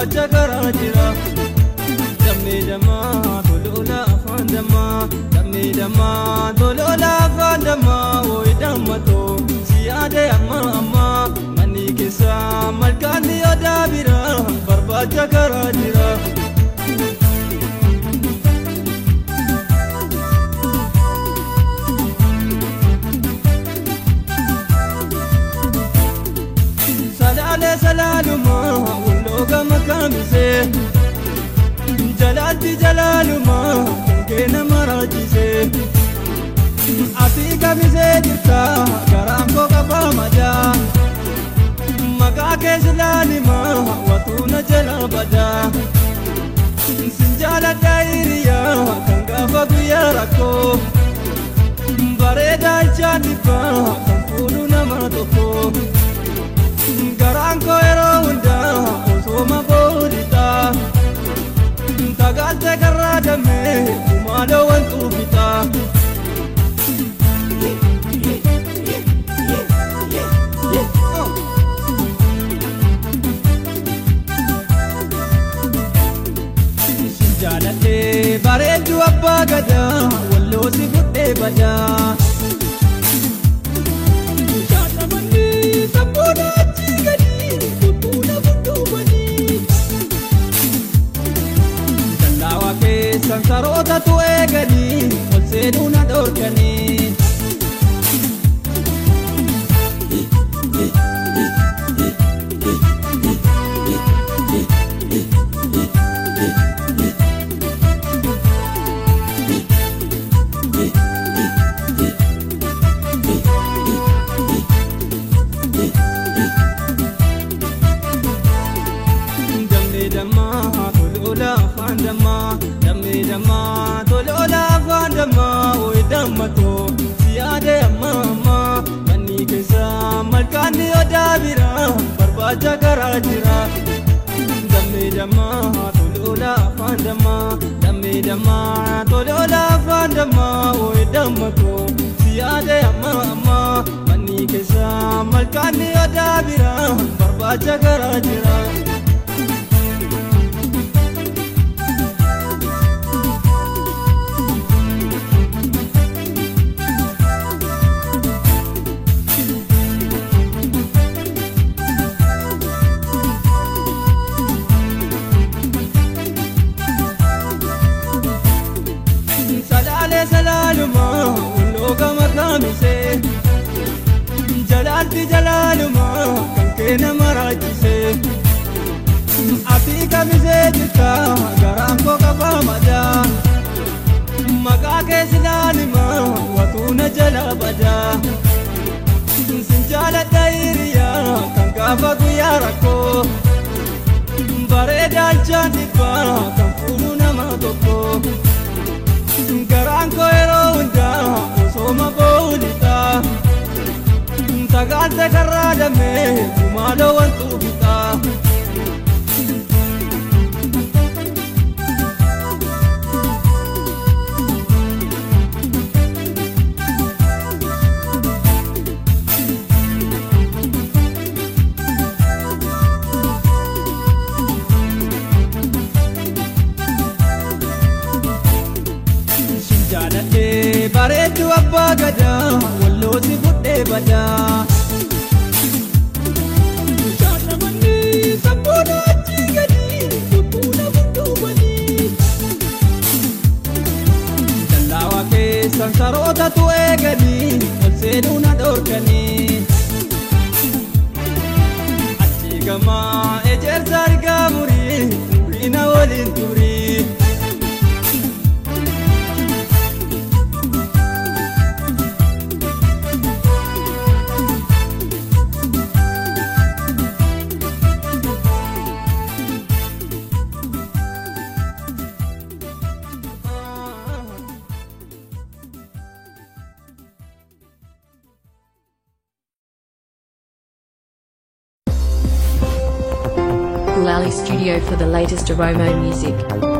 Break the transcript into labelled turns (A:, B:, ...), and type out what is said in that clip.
A: barbaacha karaa jira. Dammi dammaa tolola afaan dammaa. Dammi dammaa tolola afaan dammaa. Woy dammatoo si yaade amma amma. Manni keessa malkaanni odaa bira barbaacha karaa jira. Salaluma ulloga makamise Jalalti jalaluma kengena marajise Ati kamise jirta garamko kapamada Makake silalima watuna jalabada Sinjala dairiya kangafa guyarako Bareda chanipa kampulu namatoko Garanko ero unda osoma bodita Tagalte karada me umalo wantu bita Sinjalate bareedu abba gada wallo si fudhe bada Sansarota tu egani, ol seduna dorgani. Dammi damma tolola afaan damma. Damma tolola afaan damma. Woy dammatoo si yaade amma amma. Manni keessa malkaanni odaa bira barbaacha karaa jira. Dammi damma tolola afaan damma. Dammi damma tolola afaan damma. Woy dammatoo si yaade amma amma. Manni keessa malkaanni odaa bira barbaacha karaa jira. Salaluma ulloga makamise Jalalti jalaluma kankena marajise Ati kamise jirta garamko kapamada Makake silalima watuna jalabada Sinjala dairiya kangafa guyarako Bareda chanipa kampulu namatoko Garanko ero unda osoma bodita Tagalte karada me umalo wantu bita Sinjalate bareedu abba gada wallo si fudhe bada Shaalamanni sabboona achi gadi tuttuuna fudhubani Dallaawa keessan saroota tu eegani ol seenuuna dhorkani Achi gamaa ejersa argaa murii umriina waliin turii
B: Lally Studio for the latest Aromo music.